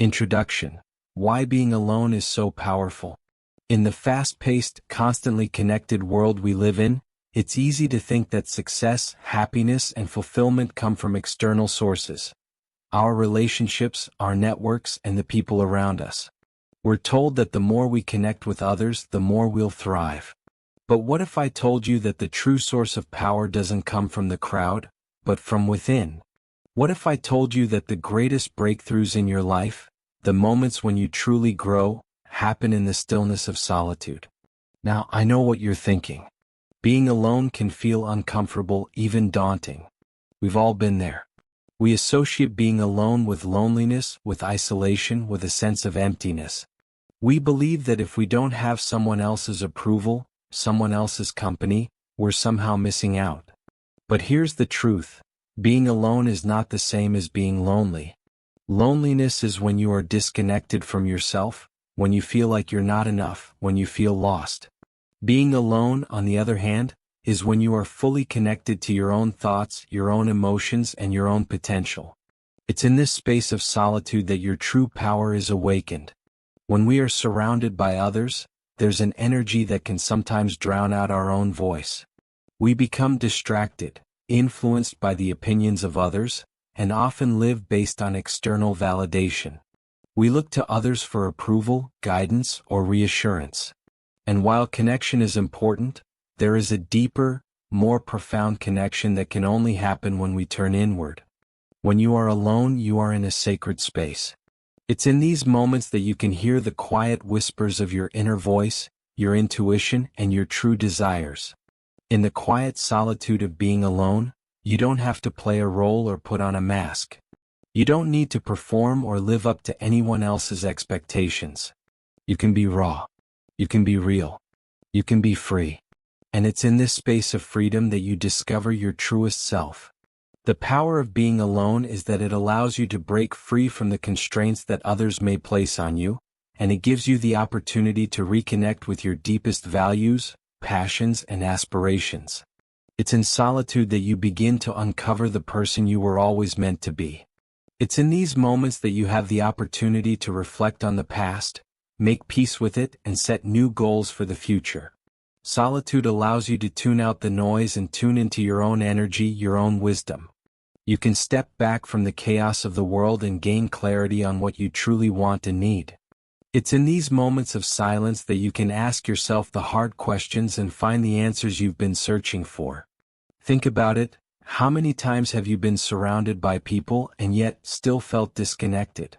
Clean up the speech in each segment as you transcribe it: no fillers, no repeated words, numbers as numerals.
Introduction. Why being alone is so powerful. In the fast-paced, constantly connected world we live in, it's easy to think that success, happiness, and fulfillment come from external sources. Our relationships, our networks, and the people around us. We're told that the more we connect with others, the more we'll thrive. But what if I told you that the true source of power doesn't come from the crowd, but from within? What if I told you that the greatest breakthroughs in your life, the moments when you truly grow, happen in the stillness of solitude? Now, I know what you're thinking. Being alone can feel uncomfortable, even daunting. We've all been there. We associate being alone with loneliness, with isolation, with a sense of emptiness. We believe that if we don't have someone else's approval, someone else's company, we're somehow missing out. But here's the truth. Being alone is not the same as being lonely. Loneliness is when you are disconnected from yourself, when you feel like you're not enough, when you feel lost. Being alone, on the other hand, is when you are fully connected to your own thoughts, your own emotions, and your own potential. It's in this space of solitude that your true power is awakened. When we are surrounded by others, there's an energy that can sometimes drown out our own voice. We become distracted, influenced by the opinions of others, and often live based on external validation. We look to others for approval, guidance, or reassurance. And while connection is important, there is a deeper, more profound connection that can only happen when we turn inward. When you are alone, you are in a sacred space. It's in these moments that you can hear the quiet whispers of your inner voice, your intuition, and your true desires. In the quiet solitude of being alone, you don't have to play a role or put on a mask. You don't need to perform or live up to anyone else's expectations. You can be raw. You can be real. You can be free. And it's in this space of freedom that you discover your truest self. The power of being alone is that it allows you to break free from the constraints that others may place on you, and it gives you the opportunity to reconnect with your deepest values, passions, and aspirations. It's in solitude that you begin to uncover the person you were always meant to be. It's in these moments that you have the opportunity to reflect on the past, make peace with it, and set new goals for the future. Solitude allows you to tune out the noise and tune into your own energy, your own wisdom. You can step back from the chaos of the world and gain clarity on what you truly want and need. It's in these moments of silence that you can ask yourself the hard questions and find the answers you've been searching for. Think about it. How many times have you been surrounded by people and yet still felt disconnected?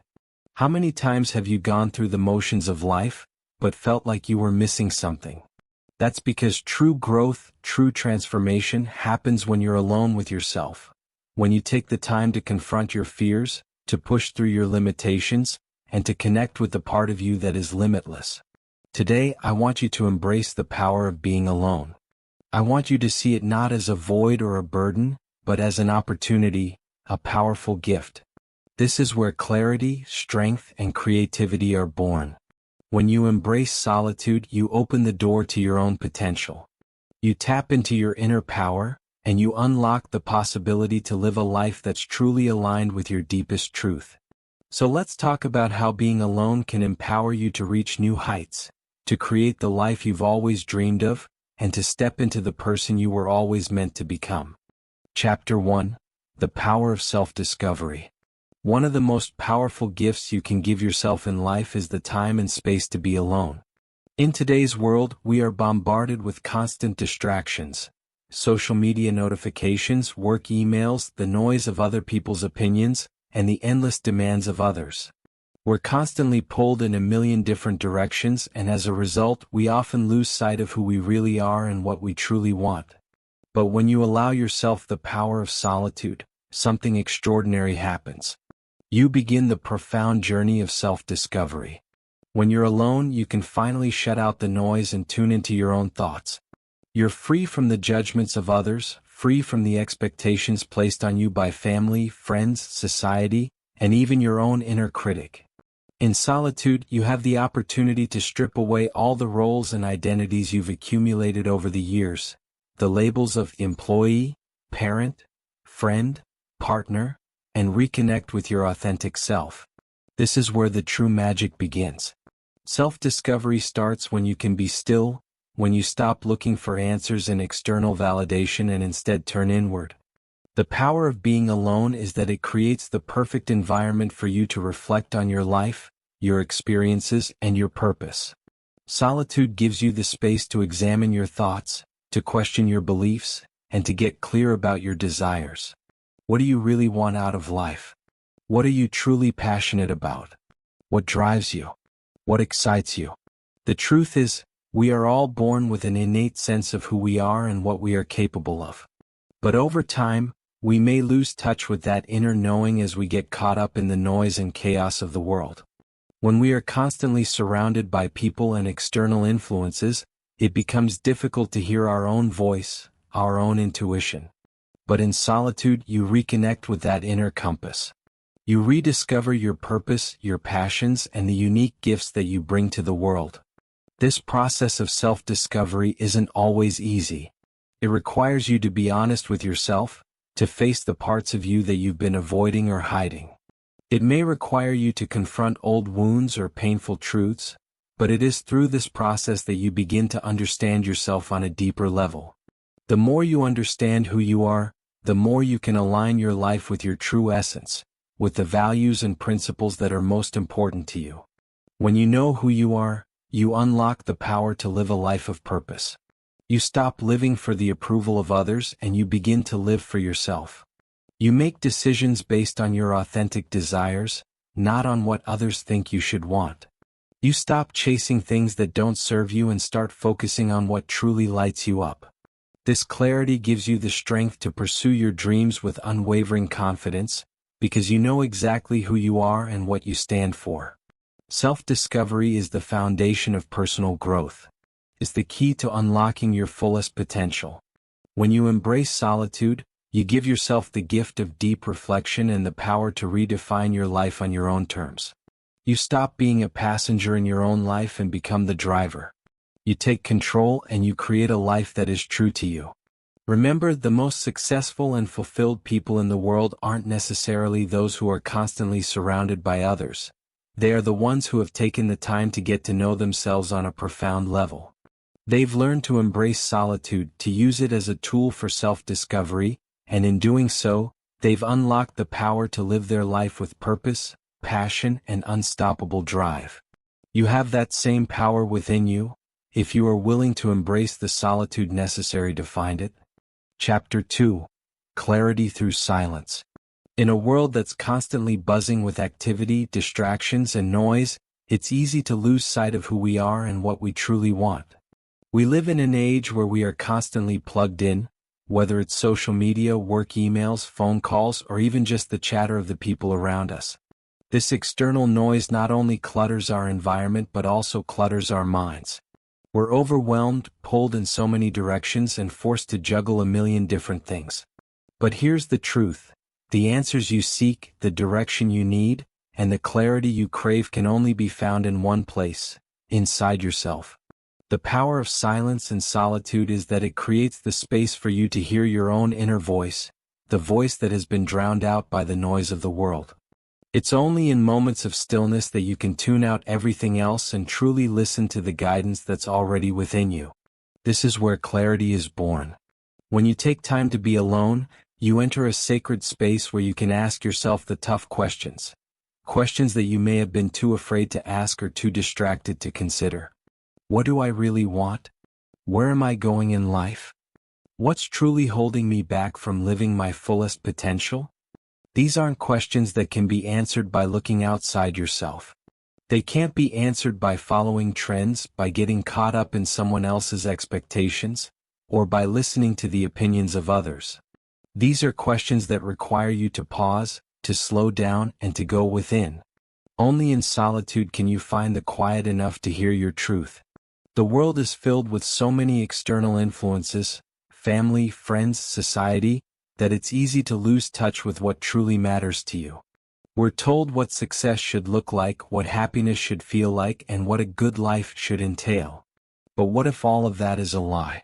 How many times have you gone through the motions of life, but felt like you were missing something? That's because true growth, true transformation happens when you're alone with yourself. When you take the time to confront your fears, to push through your limitations, and to connect with the part of you that is limitless. Today, I want you to embrace the power of being alone. I want you to see it not as a void or a burden, but as an opportunity, a powerful gift. This is where clarity, strength, and creativity are born. When you embrace solitude, you open the door to your own potential. You tap into your inner power, and you unlock the possibility to live a life that's truly aligned with your deepest truth. So let's talk about how being alone can empower you to reach new heights, to create the life you've always dreamed of, and to step into the person you were always meant to become. Chapter 1. The Power of Self-Discovery. One of the most powerful gifts you can give yourself in life is the time and space to be alone. In today's world, we are bombarded with constant distractions. Social media notifications, work emails, the noise of other people's opinions, and the endless demands of others. We're constantly pulled in a million different directions, and as a result, we often lose sight of who we really are and what we truly want. But when you allow yourself the power of solitude, something extraordinary happens. You begin the profound journey of self-discovery. When you're alone, you can finally shut out the noise and tune into your own thoughts. You're free from the judgments of others, free from the expectations placed on you by family, friends, society, and even your own inner critic. In solitude, you have the opportunity to strip away all the roles and identities you've accumulated over the years, the labels of employee, parent, friend, partner, and reconnect with your authentic self. This is where the true magic begins. Self-discovery starts when you can be still, when you stop looking for answers in external validation and instead turn inward. The power of being alone is that it creates the perfect environment for you to reflect on your life, your experiences, and your purpose. Solitude gives you the space to examine your thoughts, to question your beliefs, and to get clear about your desires. What do you really want out of life? What are you truly passionate about? What drives you? What excites you? The truth is, we are all born with an innate sense of who we are and what we are capable of. But over time, we may lose touch with that inner knowing as we get caught up in the noise and chaos of the world. When we are constantly surrounded by people and external influences, it becomes difficult to hear our own voice, our own intuition. But in solitude, you reconnect with that inner compass. You rediscover your purpose, your passions, and the unique gifts that you bring to the world. This process of self-discovery isn't always easy. It requires you to be honest with yourself, to face the parts of you that you've been avoiding or hiding. It may require you to confront old wounds or painful truths, but it is through this process that you begin to understand yourself on a deeper level. The more you understand who you are, the more you can align your life with your true essence, with the values and principles that are most important to you. When you know who you are, you unlock the power to live a life of purpose. You stop living for the approval of others and you begin to live for yourself. You make decisions based on your authentic desires, not on what others think you should want. You stop chasing things that don't serve you and start focusing on what truly lights you up. This clarity gives you the strength to pursue your dreams with unwavering confidence, because you know exactly who you are and what you stand for. Self-discovery is the foundation of personal growth. It's the key to unlocking your fullest potential. When you embrace solitude, you give yourself the gift of deep reflection and the power to redefine your life on your own terms. You stop being a passenger in your own life and become the driver. You take control and you create a life that is true to you. Remember, the most successful and fulfilled people in the world aren't necessarily those who are constantly surrounded by others. They are the ones who have taken the time to get to know themselves on a profound level. They've learned to embrace solitude, to use it as a tool for self-discovery, and in doing so, they've unlocked the power to live their life with purpose, passion, and unstoppable drive. You have that same power within you, if you are willing to embrace the solitude necessary to find it. Chapter 2. Clarity Through Silence. In a world that's constantly buzzing with activity, distractions, and noise, it's easy to lose sight of who we are and what we truly want. We live in an age where we are constantly plugged in, whether it's social media, work emails, phone calls, or even just the chatter of the people around us. This external noise not only clutters our environment but also clutters our minds. We're overwhelmed, pulled in so many directions, and forced to juggle a million different things. But here's the truth. The answers you seek, the direction you need, and the clarity you crave can only be found in one place, inside yourself. The power of silence and solitude is that it creates the space for you to hear your own inner voice, the voice that has been drowned out by the noise of the world. It's only in moments of stillness that you can tune out everything else and truly listen to the guidance that's already within you. This is where clarity is born. When you take time to be alone, you enter a sacred space where you can ask yourself the tough questions. Questions that you may have been too afraid to ask or too distracted to consider. What do I really want? Where am I going in life? What's truly holding me back from living my fullest potential? These aren't questions that can be answered by looking outside yourself. They can't be answered by following trends, by getting caught up in someone else's expectations, or by listening to the opinions of others. These are questions that require you to pause, to slow down, and to go within. Only in solitude can you find the quiet enough to hear your truth. The world is filled with so many external influences, family, friends, society, that it's easy to lose touch with what truly matters to you. We're told what success should look like, what happiness should feel like, and what a good life should entail. But what if all of that is a lie?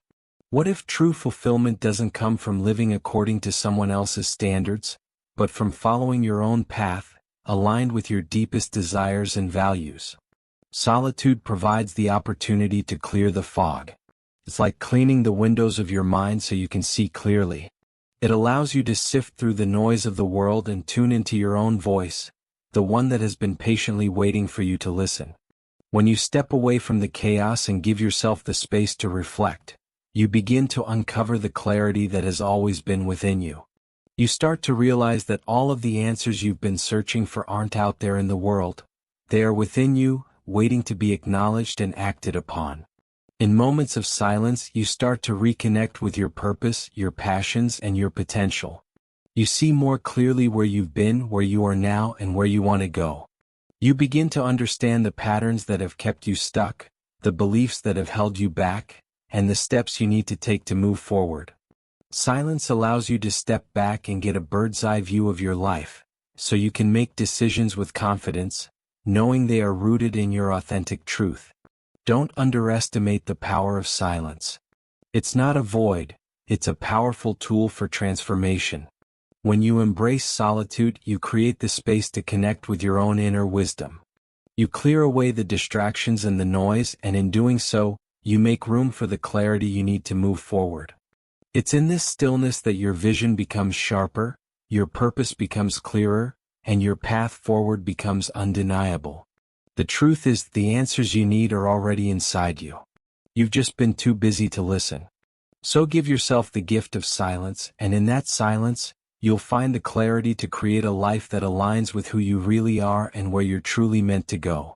What if true fulfillment doesn't come from living according to someone else's standards, but from following your own path, aligned with your deepest desires and values. Solitude provides the opportunity to clear the fog. It's like cleaning the windows of your mind so you can see clearly. It allows you to sift through the noise of the world and tune into your own voice, the one that has been patiently waiting for you to listen. When you step away from the chaos and give yourself the space to reflect, you begin to uncover the clarity that has always been within you. You start to realize that all of the answers you've been searching for aren't out there in the world. They are within you, waiting to be acknowledged and acted upon. In moments of silence, you start to reconnect with your purpose, your passions, and your potential. You see more clearly where you've been, where you are now, and where you want to go. You begin to understand the patterns that have kept you stuck, the beliefs that have held you back, and the steps you need to take to move forward. Silence allows you to step back and get a bird's-eye view of your life, so you can make decisions with confidence, knowing they are rooted in your authentic truth. Don't underestimate the power of silence. It's not a void, it's a powerful tool for transformation. When you embrace solitude, you create the space to connect with your own inner wisdom. You clear away the distractions and the noise, and in doing so, you make room for the clarity you need to move forward. It's in this stillness that your vision becomes sharper, your purpose becomes clearer, and your path forward becomes undeniable. The truth is, the answers you need are already inside you. You've just been too busy to listen. So give yourself the gift of silence, and in that silence, you'll find the clarity to create a life that aligns with who you really are and where you're truly meant to go.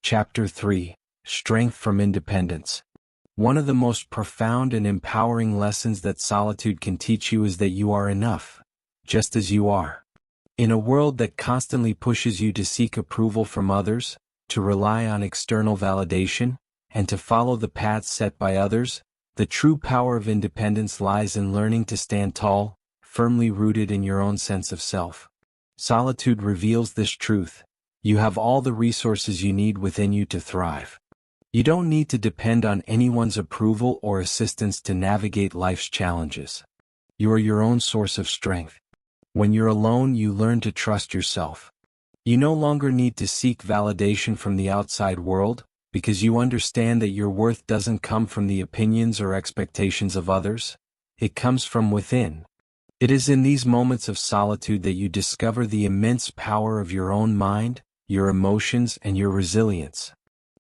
Chapter 3: Strength from Independence. One of the most profound and empowering lessons that solitude can teach you is that you are enough, just as you are. In a world that constantly pushes you to seek approval from others, to rely on external validation, and to follow the paths set by others, the true power of independence lies in learning to stand tall, firmly rooted in your own sense of self. Solitude reveals this truth. You have all the resources you need within you to thrive. You don't need to depend on anyone's approval or assistance to navigate life's challenges. You are your own source of strength. When you're alone, you learn to trust yourself. You no longer need to seek validation from the outside world, because you understand that your worth doesn't come from the opinions or expectations of others. It comes from within. It is in these moments of solitude that you discover the immense power of your own mind, your emotions, and your resilience.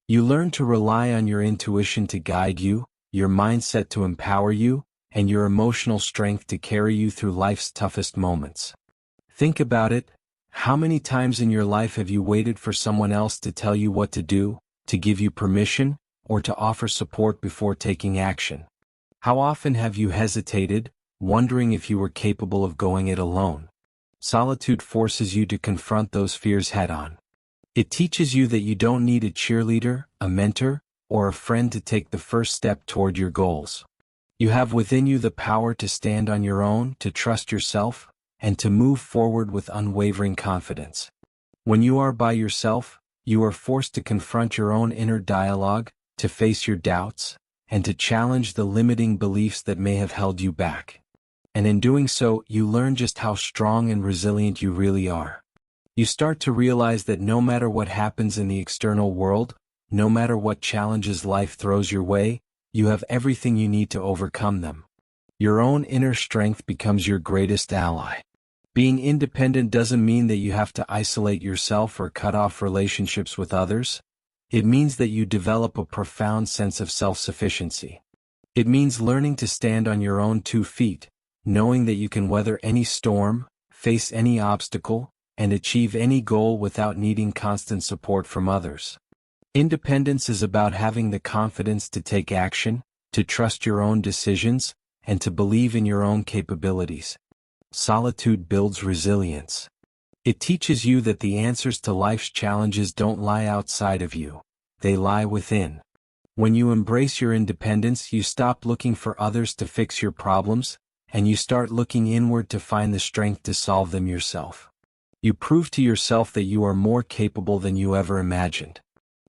You learn to rely on your intuition to guide you, your mindset to empower you, and your emotional strength to carry you through life's toughest moments. Think about it. How many times in your life have you waited for someone else to tell you what to do, to give you permission, or to offer support before taking action? How often have you hesitated, wondering if you were capable of going it alone? Solitude forces you to confront those fears head-on. It teaches you that you don't need a cheerleader, a mentor, or a friend to take the first step toward your goals. You have within you the power to stand on your own, to trust yourself, and to move forward with unwavering confidence. When you are by yourself, you are forced to confront your own inner dialogue, to face your doubts, and to challenge the limiting beliefs that may have held you back. And in doing so, you learn just how strong and resilient you really are. You start to realize that no matter what happens in the external world, no matter what challenges life throws your way, you have everything you need to overcome them. Your own inner strength becomes your greatest ally. Being independent doesn't mean that you have to isolate yourself or cut off relationships with others. It means that you develop a profound sense of self-sufficiency. It means learning to stand on your own 2 feet, knowing that you can weather any storm, face any obstacle, and achieve any goal without needing constant support from others. Independence is about having the confidence to take action, to trust your own decisions, and to believe in your own capabilities. Solitude builds resilience. It teaches you that the answers to life's challenges don't lie outside of you, they lie within. When you embrace your independence, you stop looking for others to fix your problems, and you start looking inward to find the strength to solve them yourself. You prove to yourself that you are more capable than you ever imagined.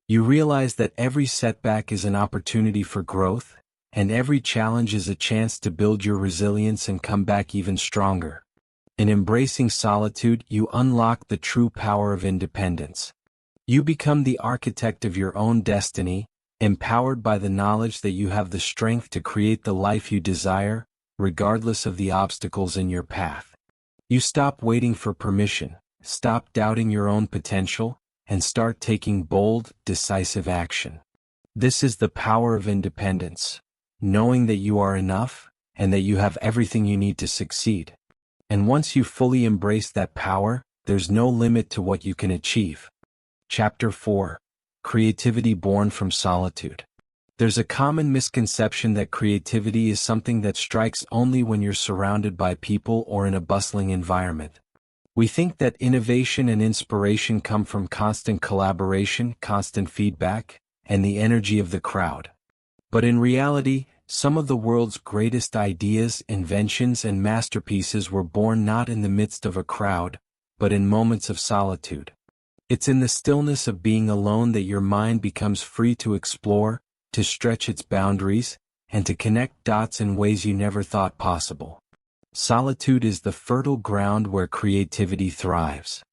You realize that every setback is an opportunity for growth, and every challenge is a chance to build your resilience and come back even stronger. In embracing solitude, you unlock the true power of independence. You become the architect of your own destiny, empowered by the knowledge that you have the strength to create the life you desire, regardless of the obstacles in your path. You stop waiting for permission, stop doubting your own potential, and start taking bold, decisive action. This is the power of independence, knowing that you are enough, and that you have everything you need to succeed. And once you fully embrace that power, there's no limit to what you can achieve. Chapter 4. Creativity Born from Solitude. There's a common misconception that creativity is something that strikes only when you're surrounded by people or in a bustling environment. We think that innovation and inspiration come from constant collaboration, constant feedback, and the energy of the crowd. But in reality, some of the world's greatest ideas, inventions, and masterpieces were born not in the midst of a crowd, but in moments of solitude. It's in the stillness of being alone that your mind becomes free to explore, to stretch its boundaries, and to connect dots in ways you never thought possible. Solitude is the fertile ground where creativity thrives.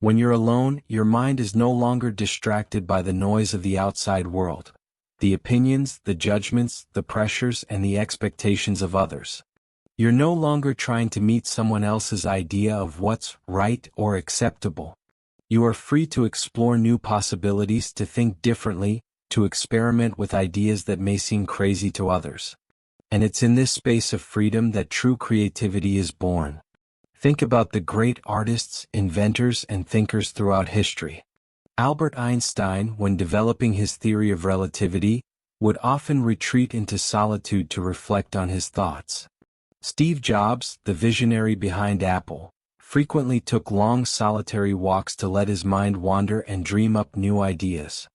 When you're alone, your mind is no longer distracted by the noise of the outside world, the opinions, the judgments, the pressures, and the expectations of others. You're no longer trying to meet someone else's idea of what's right or acceptable. You are free to explore new possibilities, to think differently, to experiment with ideas that may seem crazy to others. And it's in this space of freedom that true creativity is born. Think about the great artists, inventors, and thinkers throughout history. Albert Einstein, when developing his theory of relativity, would often retreat into solitude to reflect on his thoughts. Steve Jobs, the visionary behind Apple, frequently took long solitary walks to let his mind wander and dream up new ideas.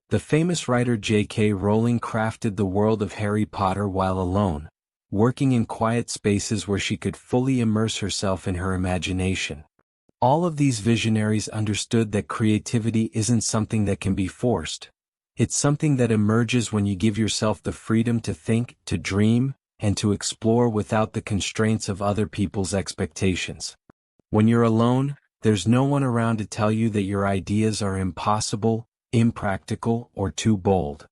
The famous writer J.K. Rowling crafted the world of Harry Potter while alone, working in quiet spaces where she could fully immerse herself in her imagination. All of these visionaries understood that creativity isn't something that can be forced. It's something that emerges when you give yourself the freedom to think, to dream, and to explore without the constraints of other people's expectations. When you're alone, there's no one around to tell you that your ideas are impossible, impractical, or too bold.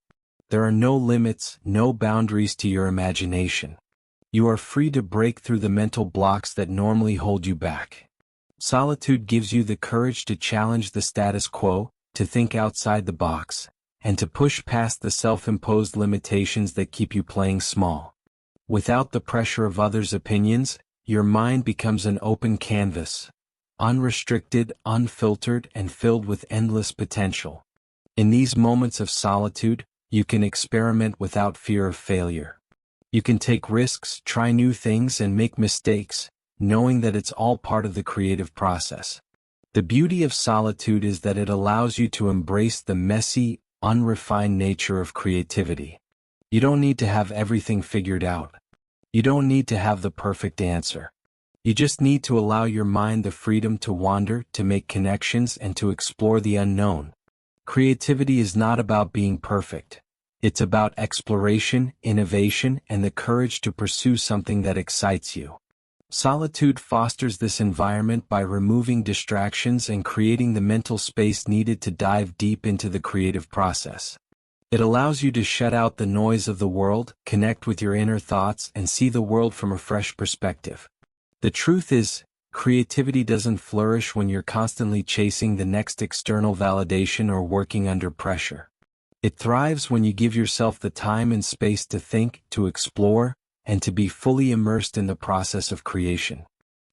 There are no limits, no boundaries to your imagination. You are free to break through the mental blocks that normally hold you back. Solitude gives you the courage to challenge the status quo, to think outside the box, and to push past the self-imposed limitations that keep you playing small. Without the pressure of others' opinions, your mind becomes an open canvas, unrestricted, unfiltered, and filled with endless potential. In these moments of solitude, you can experiment without fear of failure. You can take risks, try new things, and make mistakes, knowing that it's all part of the creative process. The beauty of solitude is that it allows you to embrace the messy, unrefined nature of creativity. You don't need to have everything figured out. You don't need to have the perfect answer. You just need to allow your mind the freedom to wander, to make connections, and to explore the unknown. Creativity is not about being perfect. It's about exploration, innovation, and the courage to pursue something that excites you. Solitude fosters this environment by removing distractions and creating the mental space needed to dive deep into the creative process. It allows you to shut out the noise of the world, connect with your inner thoughts, and see the world from a fresh perspective. The truth is, creativity doesn't flourish when you're constantly chasing the next external validation or working under pressure. It thrives when you give yourself the time and space to think, to explore, and to be fully immersed in the process of creation.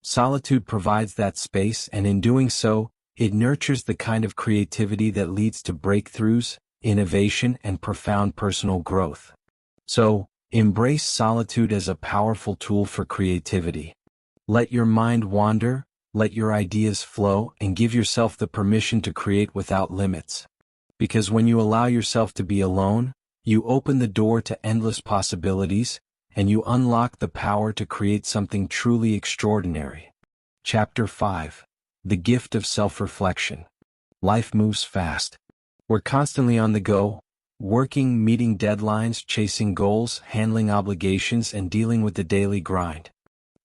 Solitude provides that space, and in doing so, it nurtures the kind of creativity that leads to breakthroughs, innovation, and profound personal growth. So, embrace solitude as a powerful tool for creativity. Let your mind wander, let your ideas flow, and give yourself the permission to create without limits. Because when you allow yourself to be alone, you open the door to endless possibilities, and you unlock the power to create something truly extraordinary. Chapter 5. The Gift of Self-Reflection. Life moves fast. We're constantly on the go, working, meeting deadlines, chasing goals, handling obligations, and dealing with the daily grind.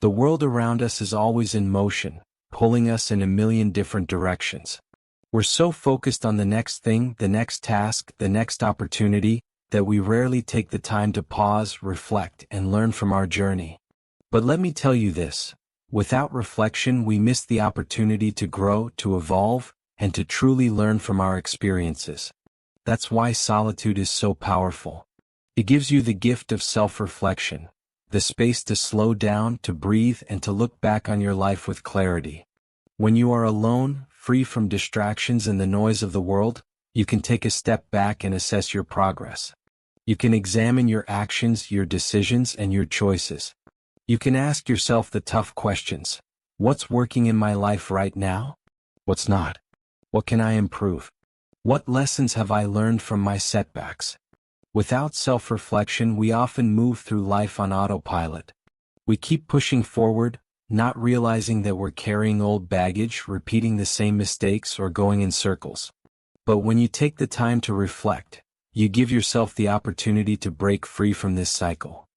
The world around us is always in motion, pulling us in a million different directions. We're so focused on the next thing, the next task, the next opportunity, that we rarely take the time to pause, reflect, and learn from our journey. But let me tell you this, without reflection we miss the opportunity to grow, to evolve, and to truly learn from our experiences. That's why solitude is so powerful. It gives you the gift of self-reflection, the space to slow down, to breathe, and to look back on your life with clarity. When you are alone, free from distractions and the noise of the world, you can take a step back and assess your progress. You can examine your actions, your decisions, and your choices. You can ask yourself the tough questions. What's working in my life right now? What's not? What can I improve? What lessons have I learned from my setbacks? Without self-reflection, we often move through life on autopilot. We keep pushing forward, not realizing that we're carrying old baggage, repeating the same mistakes, or going in circles. But when you take the time to reflect, you give yourself the opportunity to break free from this cycle.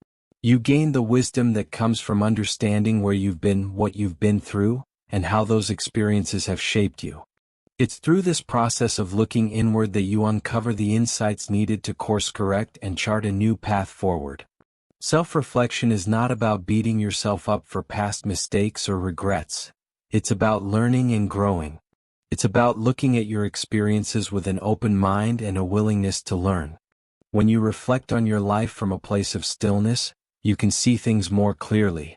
You gain the wisdom that comes from understanding where you've been, what you've been through, and how those experiences have shaped you. It's through this process of looking inward that you uncover the insights needed to course correct and chart a new path forward. Self-reflection is not about beating yourself up for past mistakes or regrets. It's about learning and growing. It's about looking at your experiences with an open mind and a willingness to learn. When you reflect on your life from a place of stillness, you can see things more clearly.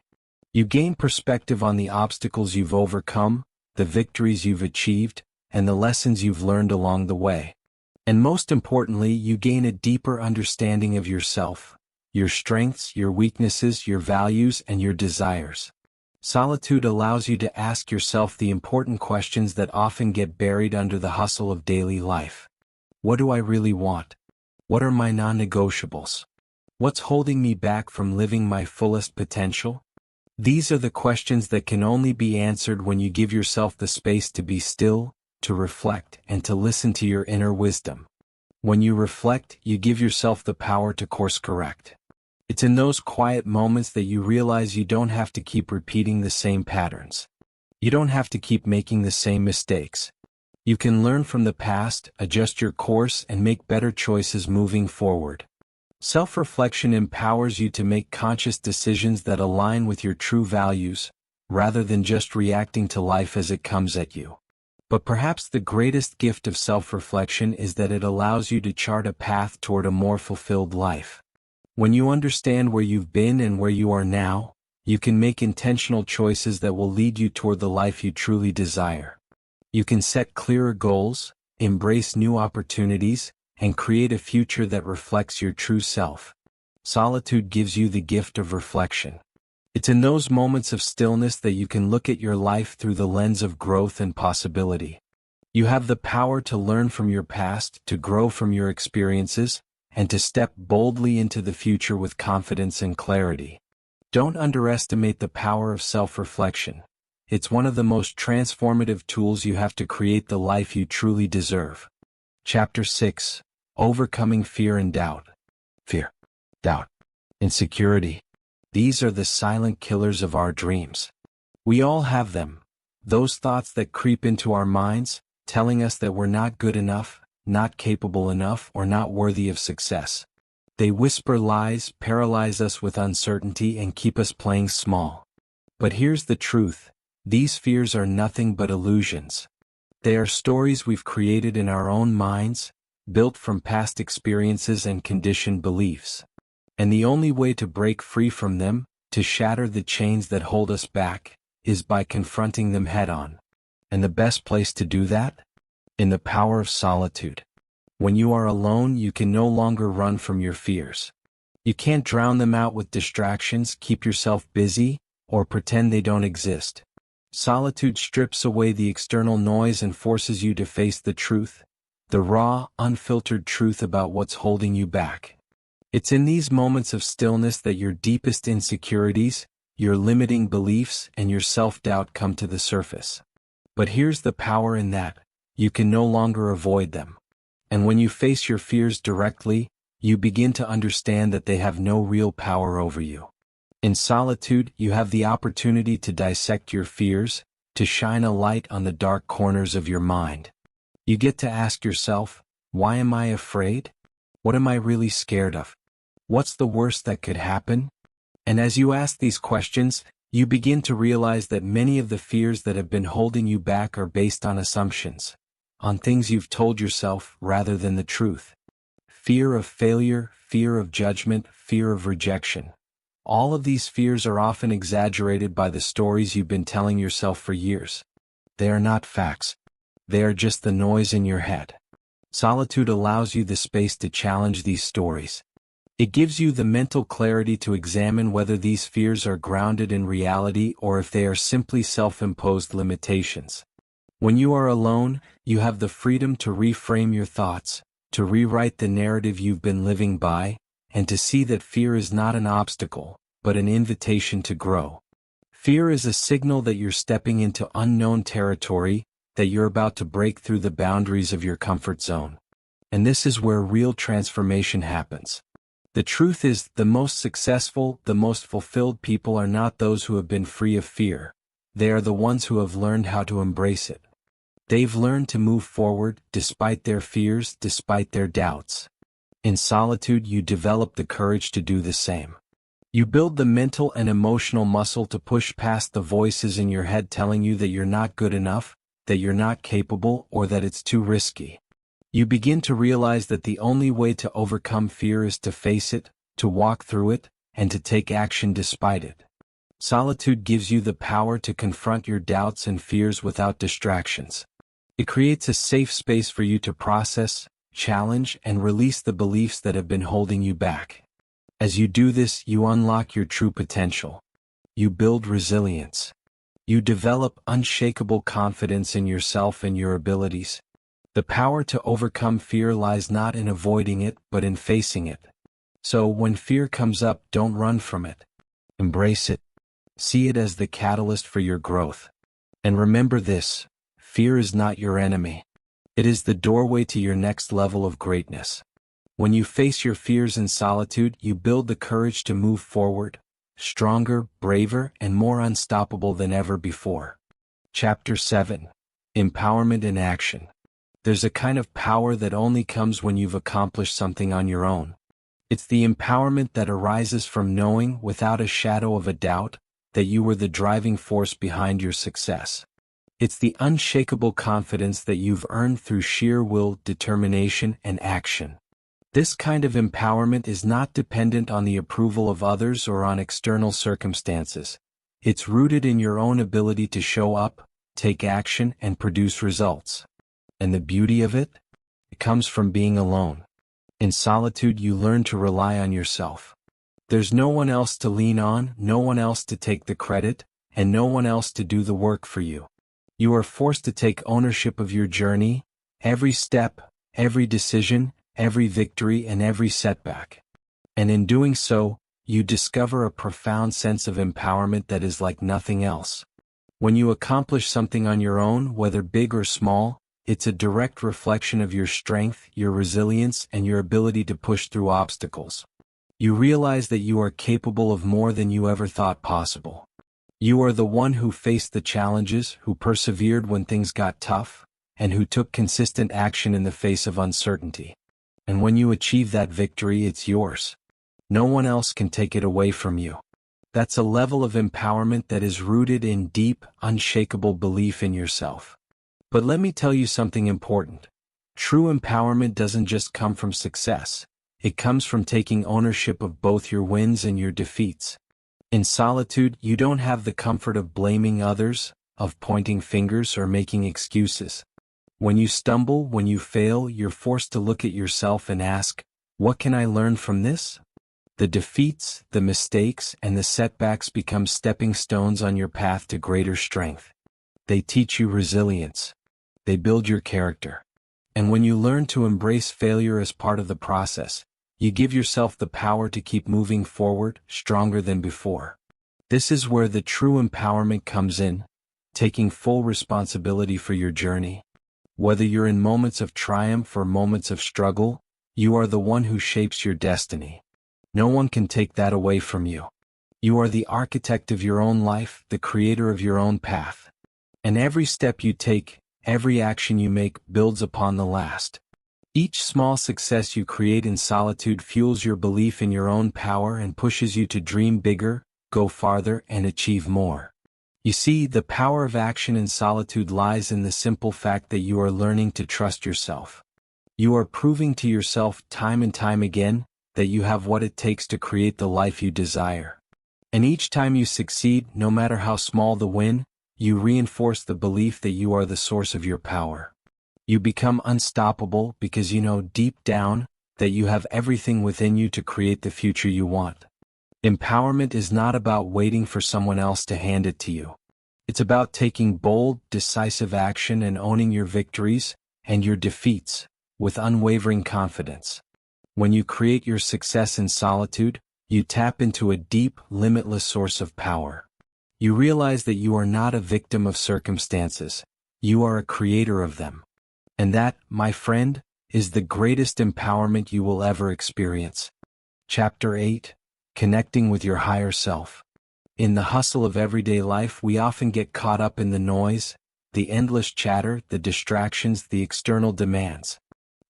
You gain perspective on the obstacles you've overcome, the victories you've achieved, and the lessons you've learned along the way. And most importantly, you gain a deeper understanding of yourself, your strengths, your weaknesses, your values, and your desires. Solitude allows you to ask yourself the important questions that often get buried under the hustle of daily life. What do I really want? What are my non-negotiables? What's holding me back from living my fullest potential? These are the questions that can only be answered when you give yourself the space to be still, to reflect, and to listen to your inner wisdom. When you reflect, you give yourself the power to course correct. It's in those quiet moments that you realize you don't have to keep repeating the same patterns. You don't have to keep making the same mistakes. You can learn from the past, adjust your course, and make better choices moving forward. Self-reflection empowers you to make conscious decisions that align with your true values, rather than just reacting to life as it comes at you. But perhaps the greatest gift of self-reflection is that it allows you to chart a path toward a more fulfilled life. When you understand where you've been and where you are now, you can make intentional choices that will lead you toward the life you truly desire. You can set clearer goals, embrace new opportunities, and create a future that reflects your true self. Solitude gives you the gift of reflection. It's in those moments of stillness that you can look at your life through the lens of growth and possibility. You have the power to learn from your past, to grow from your experiences, and to step boldly into the future with confidence and clarity. Don't underestimate the power of self-reflection. It's one of the most transformative tools you have to create the life you truly deserve. Chapter 6. Overcoming Fear and Doubt. Fear, doubt, insecurity. These are the silent killers of our dreams. We all have them. Those thoughts that creep into our minds, telling us that we're not good enough, not capable enough, or not worthy of success. They whisper lies, paralyze us with uncertainty, and keep us playing small. But here's the truth. These fears are nothing but illusions. They are stories we've created in our own minds, built from past experiences and conditioned beliefs. And the only way to break free from them, to shatter the chains that hold us back, is by confronting them head-on. And the best place to do that? In the power of solitude. When you are alone, you can no longer run from your fears. You can't drown them out with distractions, keep yourself busy, or pretend they don't exist. Solitude strips away the external noise and forces you to face the truth, the raw, unfiltered truth about what's holding you back. It's in these moments of stillness that your deepest insecurities, your limiting beliefs, and your self-doubt come to the surface. But here's the power in that: you can no longer avoid them. And when you face your fears directly, you begin to understand that they have no real power over you. In solitude, you have the opportunity to dissect your fears, to shine a light on the dark corners of your mind. You get to ask yourself, why am I afraid? What am I really scared of? What's the worst that could happen? And as you ask these questions, you begin to realize that many of the fears that have been holding you back are based on assumptions, on things you've told yourself rather than the truth. Fear of failure, fear of judgment, fear of rejection. All of these fears are often exaggerated by the stories you've been telling yourself for years. They are not facts. They are just the noise in your head. Solitude allows you the space to challenge these stories. It gives you the mental clarity to examine whether these fears are grounded in reality or if they are simply self-imposed limitations. When you are alone, you have the freedom to reframe your thoughts, to rewrite the narrative you've been living by, and to see that fear is not an obstacle, but an invitation to grow. Fear is a signal that you're stepping into unknown territory, that you're about to break through the boundaries of your comfort zone. And this is where real transformation happens. The truth is, the most successful, the most fulfilled people are not those who have been free of fear. They are the ones who have learned how to embrace it. They've learned to move forward, despite their fears, despite their doubts. In solitude, you develop the courage to do the same. You build the mental and emotional muscle to push past the voices in your head telling you that you're not good enough, that you're not capable, or that it's too risky. You begin to realize that the only way to overcome fear is to face it, to walk through it, and to take action despite it. Solitude gives you the power to confront your doubts and fears without distractions. It creates a safe space for you to process, challenge, and release the beliefs that have been holding you back. As you do this, you unlock your true potential. You build resilience. You develop unshakable confidence in yourself and your abilities. The power to overcome fear lies not in avoiding it, but in facing it. So when fear comes up, don't run from it. Embrace it. See it as the catalyst for your growth. And remember this, fear is not your enemy. It is the doorway to your next level of greatness. When you face your fears in solitude, you build the courage to move forward, stronger, braver, and more unstoppable than ever before. Chapter 7. Empowerment in Action. There's a kind of power that only comes when you've accomplished something on your own. It's the empowerment that arises from knowing, without a shadow of a doubt, that you were the driving force behind your success. It's the unshakable confidence that you've earned through sheer will, determination, and action. This kind of empowerment is not dependent on the approval of others or on external circumstances. It's rooted in your own ability to show up, take action, and produce results. And the beauty of it? It comes from being alone. In solitude, you learn to rely on yourself. There's no one else to lean on, no one else to take the credit, and no one else to do the work for you. You are forced to take ownership of your journey, every step, every decision, every victory, and every setback. And in doing so, you discover a profound sense of empowerment that is like nothing else. When you accomplish something on your own, whether big or small, it's a direct reflection of your strength, your resilience, and your ability to push through obstacles. You realize that you are capable of more than you ever thought possible. You are the one who faced the challenges, who persevered when things got tough, and who took consistent action in the face of uncertainty. And when you achieve that victory, it's yours. No one else can take it away from you. That's a level of empowerment that is rooted in deep, unshakable belief in yourself. But let me tell you something important. True empowerment doesn't just come from success. It comes from taking ownership of both your wins and your defeats. In solitude, you don't have the comfort of blaming others, of pointing fingers or making excuses. When you stumble, when you fail, you're forced to look at yourself and ask, what can I learn from this? The defeats, the mistakes, and the setbacks become stepping stones on your path to greater strength. They teach you resilience. They build your character. And when you learn to embrace failure as part of the process, you give yourself the power to keep moving forward, stronger than before. This is where the true empowerment comes in, taking full responsibility for your journey. Whether you're in moments of triumph or moments of struggle, you are the one who shapes your destiny. No one can take that away from you. You are the architect of your own life, the creator of your own path. And every step you take, every action you make builds upon the last. Each small success you create in solitude fuels your belief in your own power and pushes you to dream bigger, go farther, and achieve more. You see, the power of action in solitude lies in the simple fact that you are learning to trust yourself. You are proving to yourself time and time again that you have what it takes to create the life you desire. And each time you succeed, no matter how small the win, you reinforce the belief that you are the source of your power. You become unstoppable because you know deep down that you have everything within you to create the future you want. Empowerment is not about waiting for someone else to hand it to you. It's about taking bold, decisive action and owning your victories and your defeats with unwavering confidence. When you create your success in solitude, you tap into a deep, limitless source of power. You realize that you are not a victim of circumstances. You are a creator of them. And that, my friend, is the greatest empowerment you will ever experience. Chapter 8: Connecting with Your Higher Self. In the hustle of everyday life, we often get caught up in the noise, the endless chatter, the distractions, the external demands.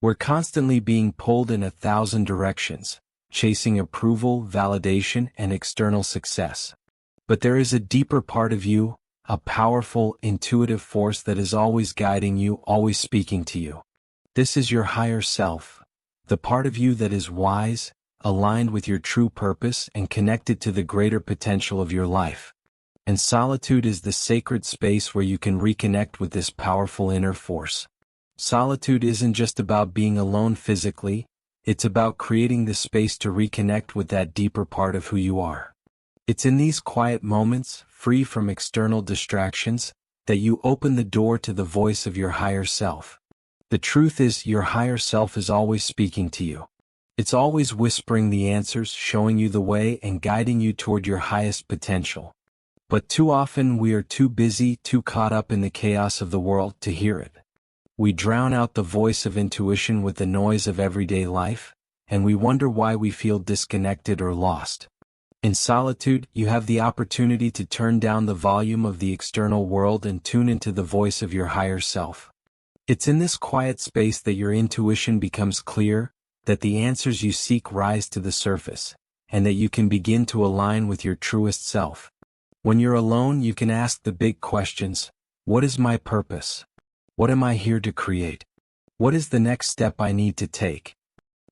We're constantly being pulled in 1,000 directions, chasing approval, validation, and external success. But there is a deeper part of you, a powerful, intuitive force that is always guiding you, always speaking to you. This is your higher self, the part of you that is wise, aligned with your true purpose, and connected to the greater potential of your life. And solitude is the sacred space where you can reconnect with this powerful inner force. Solitude isn't just about being alone physically, it's about creating the space to reconnect with that deeper part of who you are. It's in these quiet moments, free from external distractions, that you open the door to the voice of your higher self. The truth is, your higher self is always speaking to you. It's always whispering the answers, showing you the way, and guiding you toward your highest potential. But too often we are too busy, too caught up in the chaos of the world to hear it. We drown out the voice of intuition with the noise of everyday life, and we wonder why we feel disconnected or lost. In solitude, you have the opportunity to turn down the volume of the external world and tune into the voice of your higher self. It's in this quiet space that your intuition becomes clear, that the answers you seek rise to the surface, and that you can begin to align with your truest self. When you're alone, you can ask the big questions: what is my purpose? What am I here to create? What is the next step I need to take?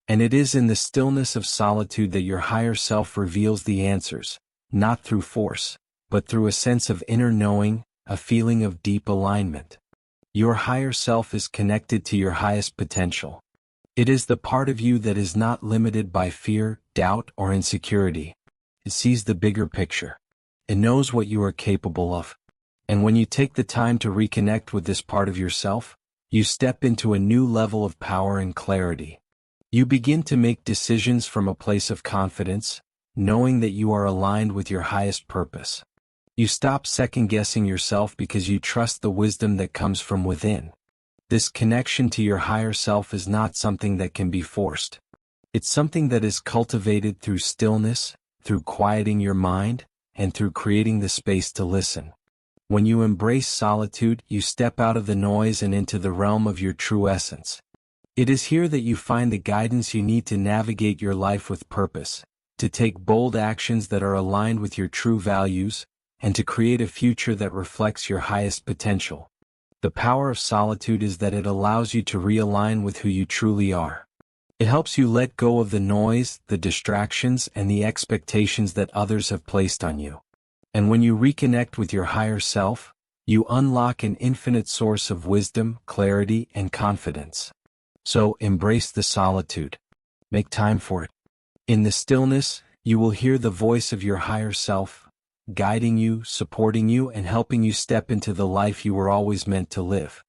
And it is in the stillness of solitude that your higher self reveals the answers, not through force, but through a sense of inner knowing, a feeling of deep alignment. Your higher self is connected to your highest potential. It is the part of you that is not limited by fear, doubt, or insecurity. It sees the bigger picture. It knows what you are capable of. And when you take the time to reconnect with this part of yourself, you step into a new level of power and clarity. You begin to make decisions from a place of confidence, knowing that you are aligned with your highest purpose. You stop second-guessing yourself because you trust the wisdom that comes from within. This connection to your higher self is not something that can be forced. It's something that is cultivated through stillness, through quieting your mind, and through creating the space to listen. When you embrace solitude, you step out of the noise and into the realm of your true essence. It is here that you find the guidance you need to navigate your life with purpose, to take bold actions that are aligned with your true values, and to create a future that reflects your highest potential. The power of solitude is that it allows you to realign with who you truly are. It helps you let go of the noise, the distractions, and the expectations that others have placed on you. And when you reconnect with your higher self, you unlock an infinite source of wisdom, clarity, and confidence. So embrace the solitude. Make time for it. In the stillness, you will hear the voice of your higher self, guiding you, supporting you, and helping you step into the life you were always meant to live.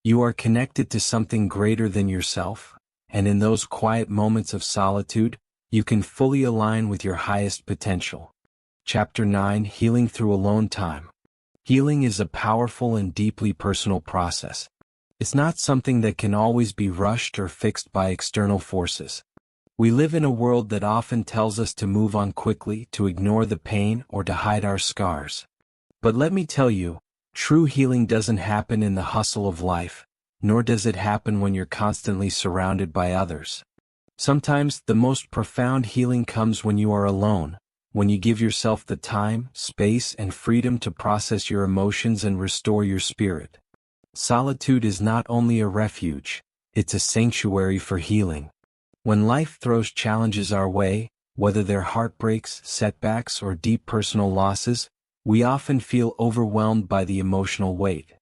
You are connected to something greater than yourself, and in those quiet moments of solitude, you can fully align with your highest potential. Chapter 9: Healing Through Alone Time. Healing is a powerful and deeply personal process. It's not something that can always be rushed or fixed by external forces. We live in a world that often tells us to move on quickly, to ignore the pain, or to hide our scars. But let me tell you, true healing doesn't happen in the hustle of life, nor does it happen when you're constantly surrounded by others. Sometimes the most profound healing comes when you are alone, when you give yourself the time, space, and freedom to process your emotions and restore your spirit. Solitude is not only a refuge, it's a sanctuary for healing. When life throws challenges our way, whether they're heartbreaks, setbacks, or deep personal losses, we often feel overwhelmed by the emotional weight.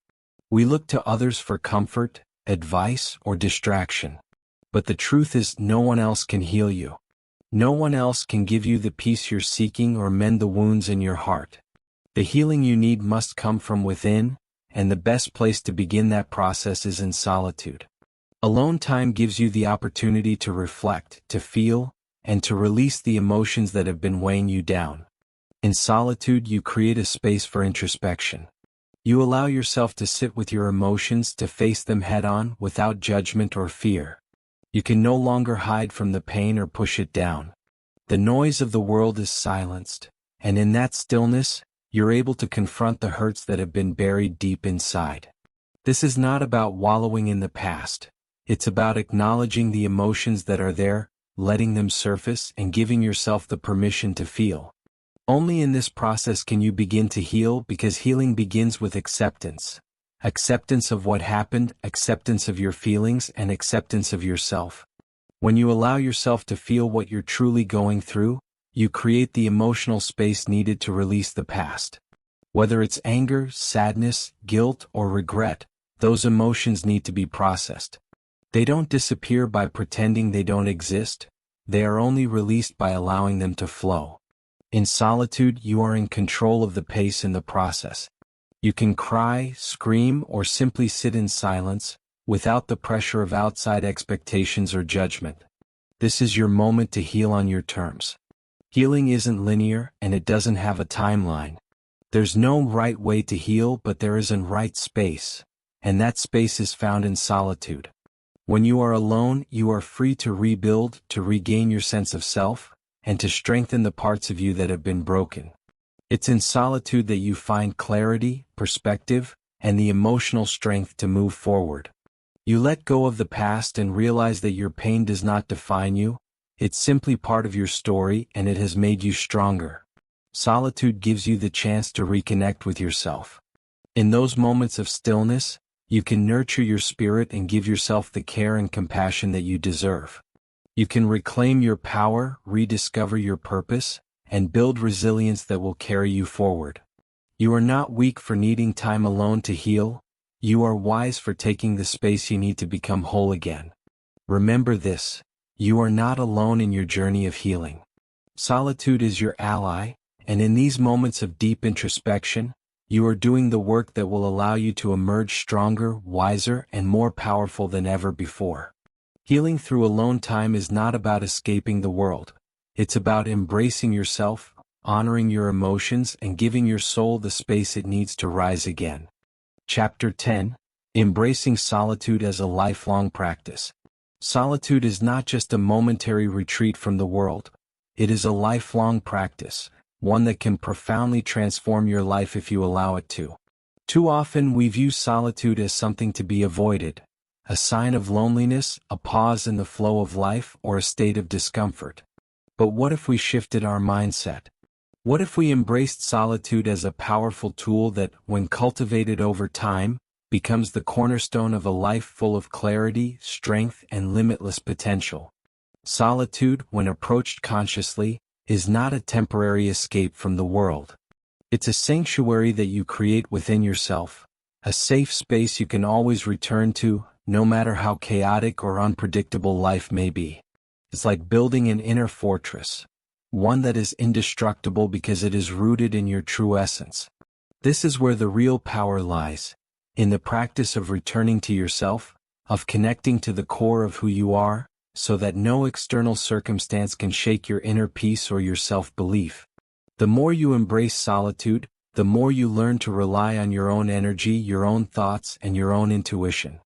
We look to others for comfort, advice, or distraction. But the truth is, no one else can heal you. No one else can give you the peace you're seeking or mend the wounds in your heart. The healing you need must come from within, and the best place to begin that process is in solitude. Alone time gives you the opportunity to reflect, to feel, and to release the emotions that have been weighing you down. In solitude, you create a space for introspection. You allow yourself to sit with your emotions, to face them head-on without judgment or fear. You can no longer hide from the pain or push it down. The noise of the world is silenced, and in that stillness, you're able to confront the hurts that have been buried deep inside. This is not about wallowing in the past. It's about acknowledging the emotions that are there, letting them surface, and giving yourself the permission to feel. Only in this process can you begin to heal, because healing begins with acceptance. Acceptance of what happened, acceptance of your feelings, and acceptance of yourself. When you allow yourself to feel what you're truly going through, you create the emotional space needed to release the past. Whether it's anger, sadness, guilt, or regret, those emotions need to be processed. They don't disappear by pretending they don't exist. They are only released by allowing them to flow. In solitude, you are in control of the pace in the process. You can cry, scream, or simply sit in silence, without the pressure of outside expectations or judgment. This is your moment to heal on your terms. Healing isn't linear, and it doesn't have a timeline. There's no right way to heal, but there is a right space, and that space is found in solitude. When you are alone, you are free to rebuild, to regain your sense of self, and to strengthen the parts of you that have been broken. It's in solitude that you find clarity, perspective, and the emotional strength to move forward. You let go of the past and realize that your pain does not define you. It's simply part of your story, and it has made you stronger. Solitude gives you the chance to reconnect with yourself. In those moments of stillness, you can nurture your spirit and give yourself the care and compassion that you deserve. You can reclaim your power, rediscover your purpose, and build resilience that will carry you forward. You are not weak for needing time alone to heal. You are wise for taking the space you need to become whole again. Remember this: you are not alone in your journey of healing. Solitude is your ally, and in these moments of deep introspection, you are doing the work that will allow you to emerge stronger, wiser, and more powerful than ever before. Healing through alone time is not about escaping the world. It's about embracing yourself, honoring your emotions, and giving your soul the space it needs to rise again. Chapter 10: Embracing Solitude as a Lifelong Practice. Solitude is not just a momentary retreat from the world. It is a lifelong practice, one that can profoundly transform your life if you allow it to. Too often we view solitude as something to be avoided, a sign of loneliness, a pause in the flow of life, or a state of discomfort. But what if we shifted our mindset? What if we embraced solitude as a powerful tool that, when cultivated over time, becomes the cornerstone of a life full of clarity, strength, and limitless potential? Solitude, when approached consciously, is not a temporary escape from the world. It's a sanctuary that you create within yourself, a safe space you can always return to, no matter how chaotic or unpredictable life may be. It's like building an inner fortress, one that is indestructible because it is rooted in your true essence. This is where the real power lies, in the practice of returning to yourself, of connecting to the core of who you are, so that no external circumstance can shake your inner peace or your self-belief. The more you embrace solitude, the more you learn to rely on your own energy, your own thoughts, and your own intuition.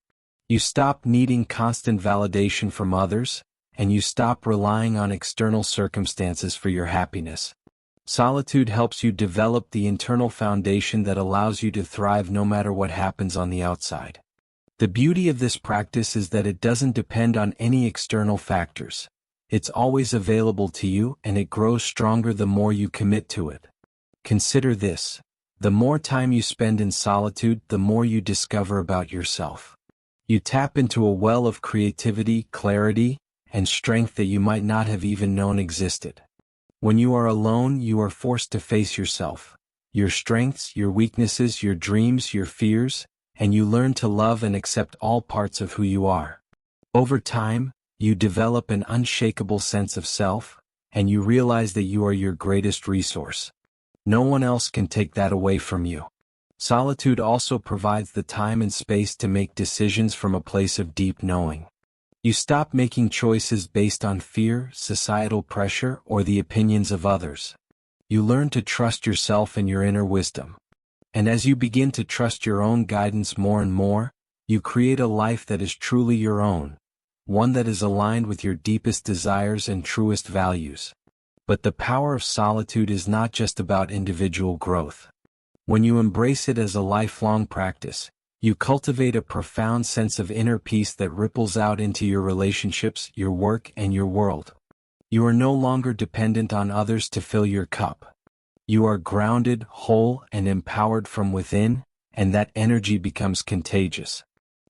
You stop needing constant validation from others, and you stop relying on external circumstances for your happiness. Solitude helps you develop the internal foundation that allows you to thrive no matter what happens on the outside. The beauty of this practice is that it doesn't depend on any external factors. It's always available to you, and it grows stronger the more you commit to it. Consider this: the more time you spend in solitude, the more you discover about yourself. You tap into a well of creativity, clarity, and strength that you might not have even known existed. When you are alone, you are forced to face yourself, your strengths, your weaknesses, your dreams, your fears, and you learn to love and accept all parts of who you are. Over time, you develop an unshakable sense of self, and you realize that you are your greatest resource. No one else can take that away from you. Solitude also provides the time and space to make decisions from a place of deep knowing. You stop making choices based on fear, societal pressure, or the opinions of others. You learn to trust yourself and your inner wisdom. And as you begin to trust your own guidance more and more, you create a life that is truly your own, one that is aligned with your deepest desires and truest values. But the power of solitude is not just about individual growth. When you embrace it as a lifelong practice, you cultivate a profound sense of inner peace that ripples out into your relationships, your work, and your world. You are no longer dependent on others to fill your cup. You are grounded, whole, and empowered from within, and that energy becomes contagious.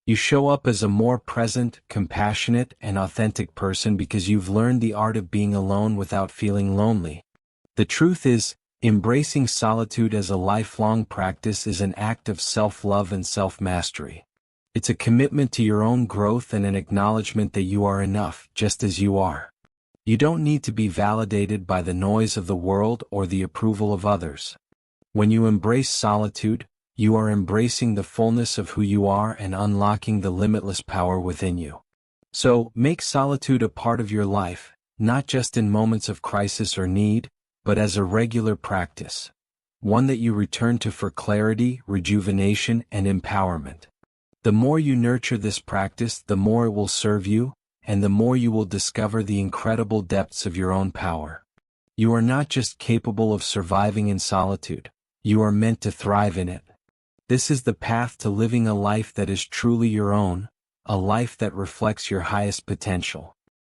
You show up as a more present, compassionate, and authentic person because you've learned the art of being alone without feeling lonely. The truth is, embracing solitude as a lifelong practice is an act of self-love and self-mastery. It's a commitment to your own growth and an acknowledgement that you are enough, just as you are. You don't need to be validated by the noise of the world or the approval of others. When you embrace solitude, you are embracing the fullness of who you are and unlocking the limitless power within you. So, make solitude a part of your life, not just in moments of crisis or need, but as a regular practice. One that you return to for clarity, rejuvenation, and empowerment. The more you nurture this practice, the more it will serve you, and the more you will discover the incredible depths of your own power. You are not just capable of surviving in solitude, you are meant to thrive in it. This is the path to living a life that is truly your own, a life that reflects your highest potential.